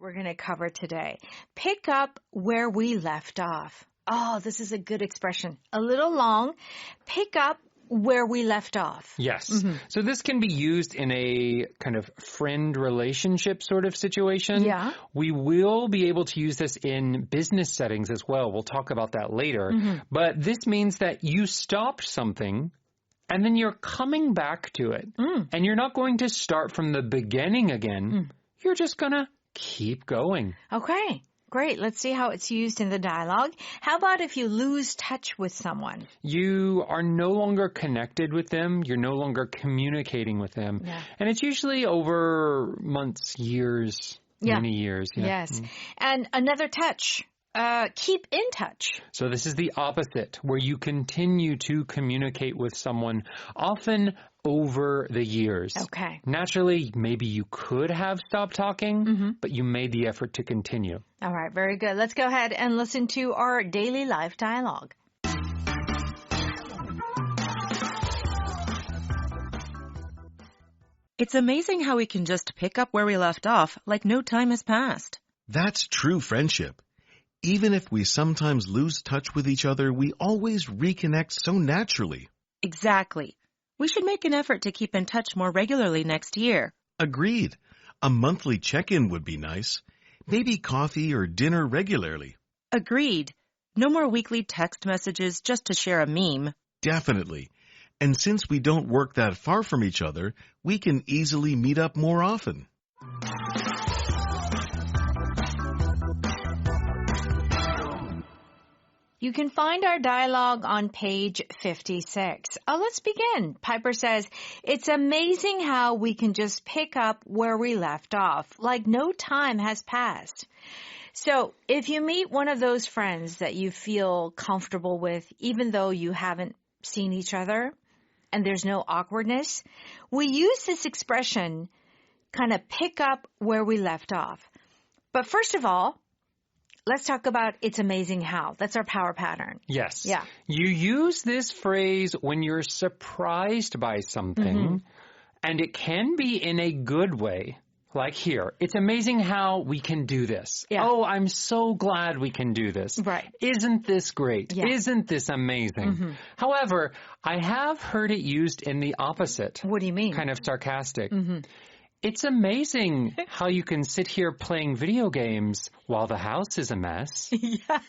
we're going to cover today. Pick up where we left off. Oh, this is a good expression. A little long. Pick up where we left off. Yes. So this can be used in a kind of friend relationship sort of situation. Yeah. We will be able to use this in business settings as well. We'll talk about that later. But this means that you stopped something and then you're coming back to it. And you're not going to start from the beginning again. You're just going to keep going. Okay. Great. Let's see how it's used in the dialogue. How about if you lose touch with someone? You are no longer connected with them. You're no longer communicating with them. Yeah. And it's usually over months, years, many years. Yeah. Yes. And another touch. Keep in touch. So this is the opposite, where you continue to communicate with someone, often over the years. Okay. Naturally, maybe you could have stopped talking, but you made the effort to continue. All right. Very good. Let's go ahead and listen to our daily life dialogue. It's amazing how we can just pick up where we left off like no time has passed. That's true friendship. Even if we sometimes lose touch with each other, we always reconnect so naturally. Exactly. We should make an effort to keep in touch more regularly next year. Agreed. A monthly check-in would be nice. Maybe coffee or dinner regularly. Agreed. No more weekly text messages just to share a meme. Definitely. And since we don't work that far from each other, we can easily meet up more often. You can find our dialogue on page 56. Let's begin. Piper says, it's amazing how we can just pick up where we left off, like no time has passed. So if you meet one of those friends that you feel comfortable with, even though you haven't seen each other and there's no awkwardness, we use this expression, kind of pick up where we left off. But first of all, let's talk about it's amazing how. That's our power pattern. Yes. Yeah. You use this phrase when you're surprised by something, and it can be in a good way. Like here, it's amazing how we can do this. Yeah. Oh, I'm so glad we can do this. Right. Isn't this great? Yeah. Isn't this amazing? However, I have heard it used in the opposite. What do you mean? Kind of sarcastic. It's amazing how you can sit here playing video games while the house is a mess. Yeah.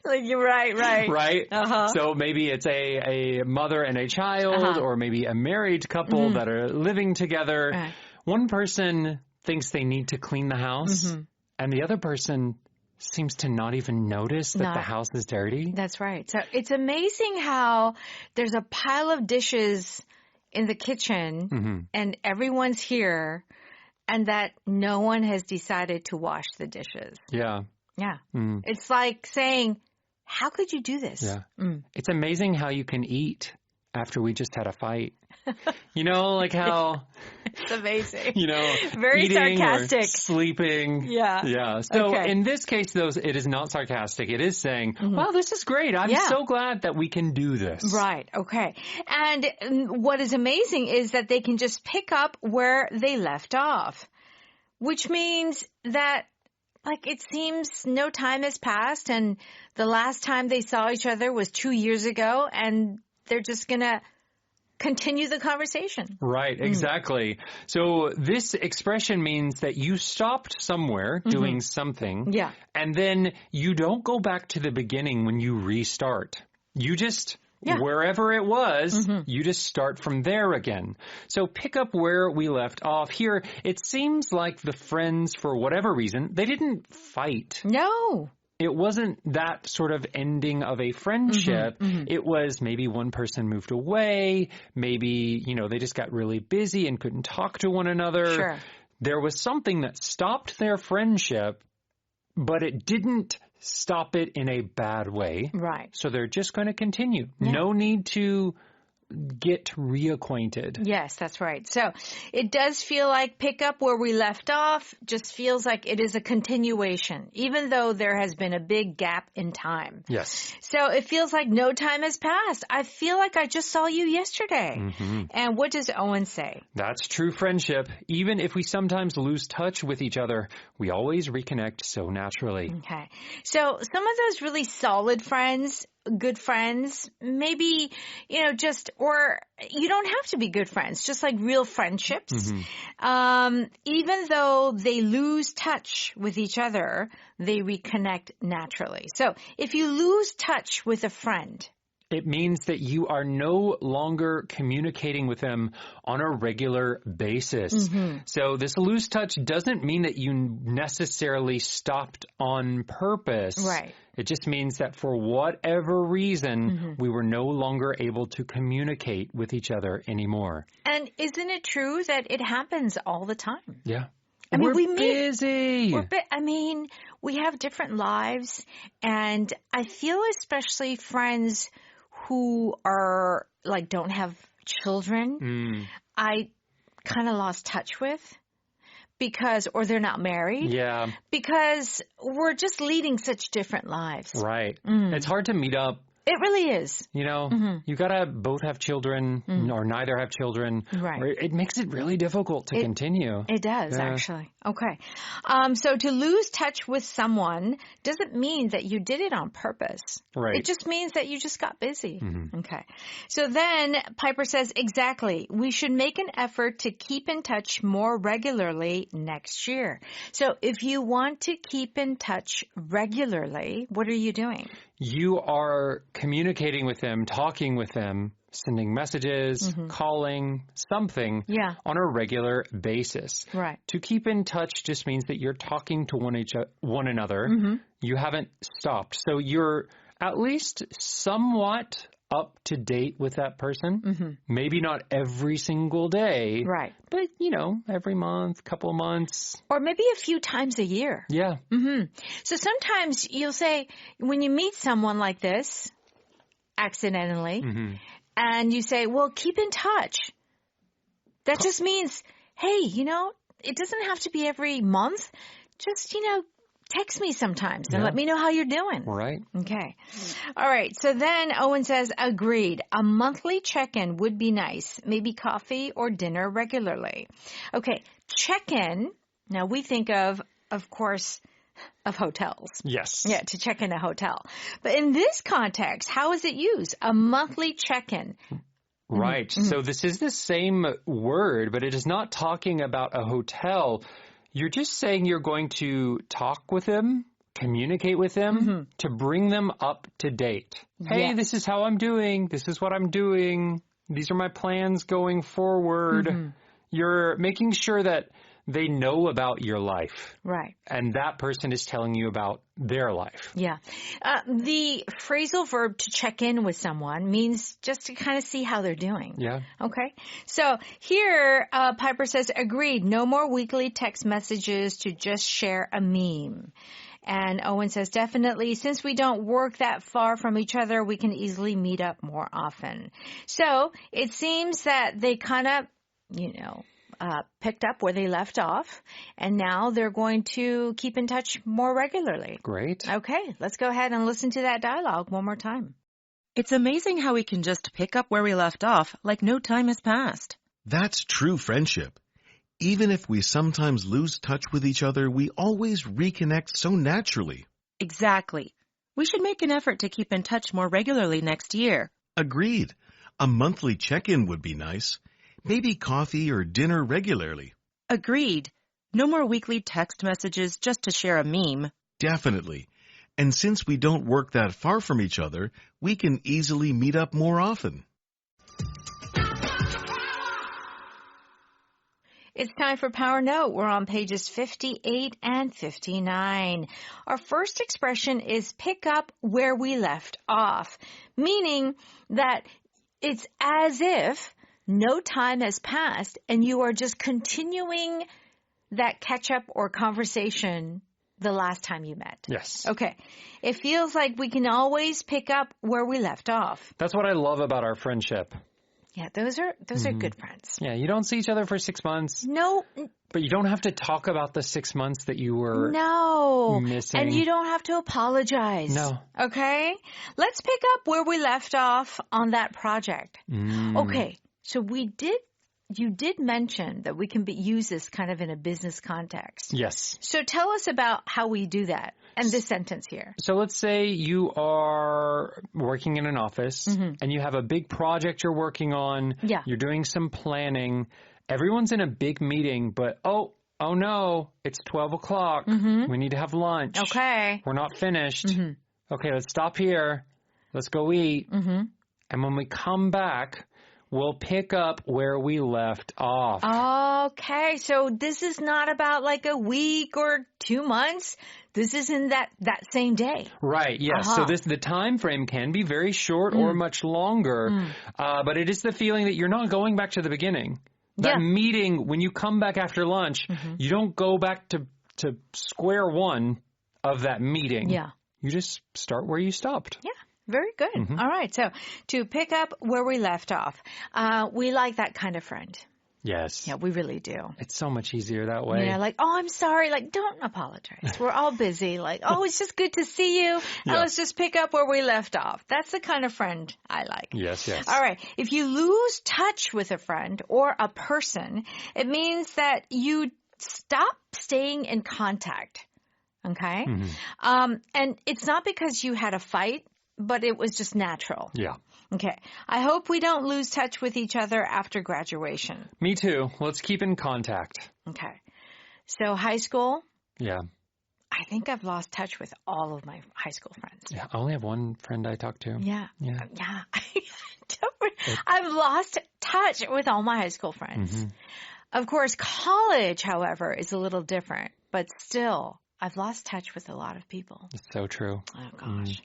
Like you're right. Right? So maybe it's a mother and a child, or maybe a married couple that are living together. One person thinks they need to clean the house, and the other person seems to not even notice that the house is dirty. That's right. So it's amazing how there's a pile of dishes in the kitchen and everyone's here and that no one has decided to wash the dishes. Yeah. Yeah. It's like saying, how could you do this? Yeah. It's amazing how you can eat after we just had a fight. You know, like how... It's amazing. You know, very eating sarcastic. Or sleeping. Yeah. Yeah. So in this case, though, it is not sarcastic. It is saying, wow, this is great. I'm so glad that we can do this. Right. Okay. And what is amazing is that they can just pick up where they left off, which means that like it seems no time has passed and the last time they saw each other was 2 years ago and they're just going to continue the conversation. Right, exactly. So this expression means that you stopped somewhere doing something. Yeah. And then you don't go back to the beginning when you restart. You just, wherever it was, you just start from there again. So pick up where we left off. Here, it seems like the friends, for whatever reason, they didn't fight. No. It wasn't that sort of ending of a friendship. It was maybe one person moved away. Maybe, you know, they just got really busy and couldn't talk to one another. Sure. There was something that stopped their friendship, but it didn't stop it in a bad way. Right. So they're just going to continue. Yeah. No need to get reacquainted. Yes, that's right. So it does feel like pick up where we left off, just feels like it is a continuation, even though there has been a big gap in time. Yes. So it feels like no time has passed. I feel like I just saw you yesterday. And what does Owen say? That's true friendship. Even if we sometimes lose touch with each other, we always reconnect so naturally. Okay. So some of those really solid friends, good friends, maybe, or you don't have to be good friends, just like real friendships. Even though they lose touch with each other, they reconnect naturally. So if you lose touch with a friend, it means that you are no longer communicating with them on a regular basis. So this lose touch doesn't mean that you necessarily stopped on purpose. Right. It just means that for whatever reason, we were no longer able to communicate with each other anymore. And isn't it true that it happens all the time? Yeah. I mean, we're busy. We have different lives, and I feel especially friends who are don't have children, I kind of lost touch with or they're not married. Yeah. Because we're just leading such different lives. Right. It's hard to meet up. It really is. You gotta both have children or neither have children. Right. Or it makes it really difficult to continue. It does, actually. Okay. So to lose touch with someone doesn't mean that you did it on purpose. Right. It just means that you just got busy. Okay. So then Piper says, exactly, we should make an effort to keep in touch more regularly next year. So if you want to keep in touch regularly, what are you doing? You are communicating with them, talking with them, sending messages, calling, something on a regular basis. Right. To keep in touch just means that you're talking to one another. You haven't stopped. So you're at least somewhat up to date with that person. Maybe not every single day. Right. But, every month, couple of months. Or maybe a few times a year. Yeah. So sometimes you'll say, when you meet someone like this, accidentally, and you say, well, keep in touch. That just means, hey, it doesn't have to be every month. Just, text me sometimes and let me know how you're doing. Right. Okay. All right. So then Owen says, agreed. A monthly check-in would be nice. Maybe coffee or dinner regularly. Okay. Check-in. Now we think of course, of hotels. Yes. Yeah, to check in a hotel. But in this context, how is it used? A monthly check-in. Right. So this is the same word, but it is not talking about a hotel. You're just saying you're going to talk with them, communicate with them to bring them up to date. Hey, this is how I'm doing. This is what I'm doing. These are my plans going forward. You're making sure that they know about your life. Right. And that person is telling you about their life. Yeah. The phrasal verb to check in with someone means just to kind of see how they're doing. Yeah. Okay. So here, Piper says, agreed. No more weekly text messages to just share a meme. And Owen says, definitely, since we don't work that far from each other, we can easily meet up more often. So it seems that they kind of, picked up where they left off, and now they're going to keep in touch more regularly. Great. Okay, let's go ahead and listen to that dialogue one more time. It's amazing how we can just pick up where we left off like no time has passed. That's true friendship. Even if we sometimes lose touch with each other, we always reconnect so naturally. Exactly. We should make an effort to keep in touch more regularly next year. Agreed. A monthly check-in would be nice. Maybe coffee or dinner regularly. Agreed. No more weekly text messages just to share a meme. Definitely. And since we don't work that far from each other, we can easily meet up more often. It's time for Power Note. We're on pages 58 and 59. Our first expression is pick up where we left off, meaning that it's as if no time has passed and you are just continuing that catch-up or conversation the last time you met. Yes. Okay. It feels like we can always pick up where we left off. That's what I love about our friendship. Yeah, those are good friends. Yeah, you don't see each other for 6 months. No. But you don't have to talk about the 6 months that you were missing. And you don't have to apologize. No. Okay? Let's pick up where we left off on that project. Okay, so you did mention that we can use this kind of in a business context. Yes. So tell us about how we do that and this sentence here. So let's say you are working in an office and you have a big project you're working on. Yeah. You're doing some planning. Everyone's in a big meeting, but oh no, it's 12 o'clock. We need to have lunch. Okay. We're not finished. Okay, let's stop here. Let's go eat. And when we come back, we'll pick up where we left off. Okay, so this is not about like a week or 2 months. This is in that same day. Right, yes. So the time frame can be very short or much longer, but it is the feeling that you're not going back to the beginning. That meeting, when you come back after lunch, you don't go back to square one of that meeting. Yeah. You just start where you stopped. Yeah. Very good. All right. So to pick up where we left off, we like that kind of friend. Yes. Yeah, we really do. It's so much easier that way. Yeah, like, oh, I'm sorry. Like, don't apologize. We're all busy. Like, oh, it's just good to see you. And let's just pick up where we left off. That's the kind of friend I like. Yes, yes. All right. If you lose touch with a friend or a person, it means that you stop staying in contact. Okay? And it's not because you had a fight, but it was just natural. Yeah. Okay. I hope we don't lose touch with each other after graduation. Me too. Let's keep in contact. Okay. So high school? Yeah. I think I've lost touch with all of my high school friends. Yeah. I only have one friend I talk to. Yeah. Yeah. Yeah. I've lost touch with all my high school friends. Of course, college, however, is a little different, but still, I've lost touch with a lot of people. It's so true. Oh, gosh.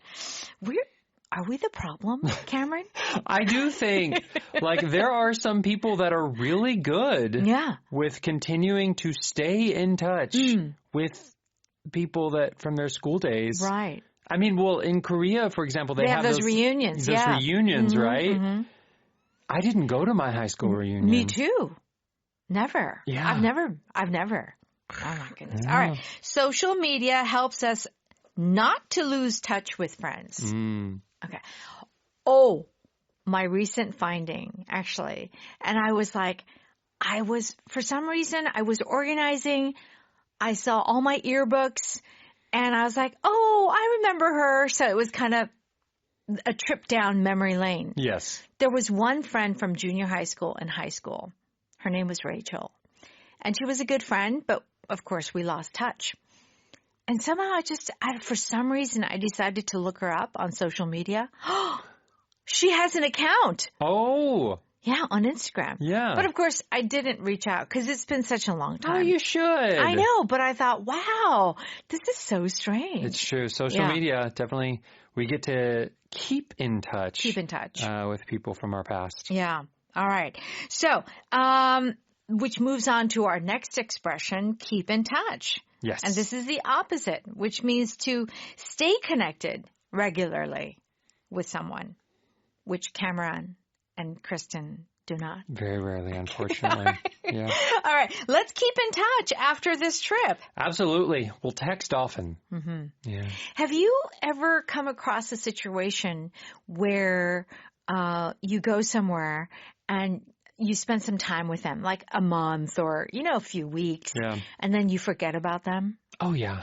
Are we the problem, Cameron? I do think, like, there are some people that are really good with continuing to stay in touch with people that from their school days. Right. I mean, well, in Korea, for example, they have those reunions. Those reunions, right? I didn't go to my high school reunion. Me too. Never. Yeah. I've never. Oh, my goodness. All right. Social media helps us not to lose touch with friends. Okay. Oh, my recent finding, actually. And I was like, for some reason, I was organizing. I saw all my yearbooks and I was like, oh, I remember her. So it was kind of a trip down memory lane. Yes. There was one friend from junior high school and high school. Her name was Rachel. And she was a good friend, but of course we lost touch. And somehow for some reason, I decided to look her up on social media. She has an account. Oh. Yeah, on Instagram. Yeah. But of course, I didn't reach out because it's been such a long time. Oh, you should. I know, but I thought, wow, this is so strange. It's true. Social media, definitely, we get to keep in touch. Keep in touch. With people from our past. Yeah. All right. So, which moves on to our next expression, keep in touch. Yes. And this is the opposite, which means to stay connected regularly with someone, which Cameron and Kristen do not. Very rarely, unfortunately. Yeah. All right. Let's keep in touch after this trip. Absolutely. We'll text often. Yeah. Have you ever come across a situation where you go somewhere and you spend some time with them, like a month or, a few weeks, and then you forget about them? Oh, yeah.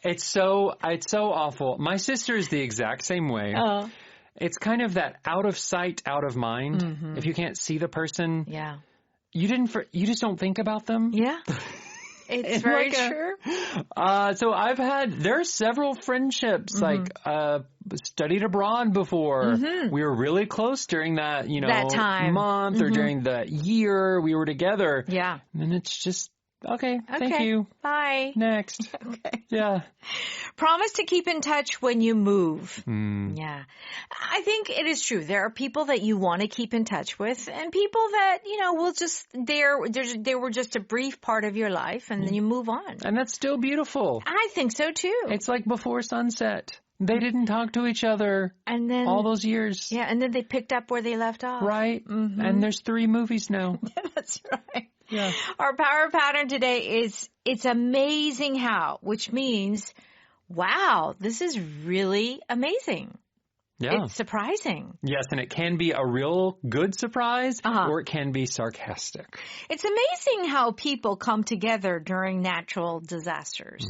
It's so awful. My sister is the exact same way. Oh. It's kind of that out of sight, out of mind. If you can't see the person, you just don't think about them. Yeah. It's very true. So there are several friendships, like studied abroad before. We were really close during that, that time. month or during the year we were together. Yeah. And then it's just, okay, thank you. Bye. Next. Okay. Yeah. Promise to keep in touch when you move. Yeah. I think it is true. There are people that you want to keep in touch with and people that, will just, they were just a brief part of your life and then you move on. And that's still beautiful. I think so too. It's like before sunset. They didn't talk to each other And then all those years. Yeah, and then they picked up where they left off. Right? Mm-hmm. And there's 3 movies now. That's right. Yeah. Our power pattern today is it's amazing how, which means, wow, this is really amazing. Yeah. It's surprising. Yes, and it can be a real good surprise or it can be sarcastic. It's amazing how people come together during natural disasters.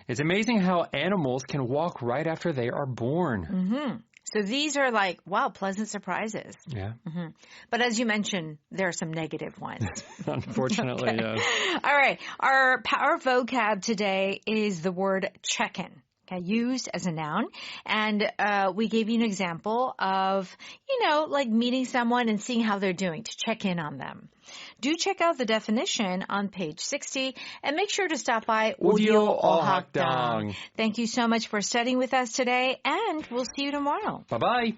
It's amazing how animals can walk right after they are born. Mm-hmm. So these are like, wow, pleasant surprises. Yeah. Mm-hmm. But as you mentioned, there are some negative ones. Unfortunately, yes. All right. Our power vocab today is the word check-in. Okay, used as a noun. And we gave you an example of, like meeting someone and seeing how they're doing to check in on them. Do check out the definition on page 60 and make sure to stop by Audio 어학당. Thank you so much for studying with us today, and we'll see you tomorrow. Bye-bye.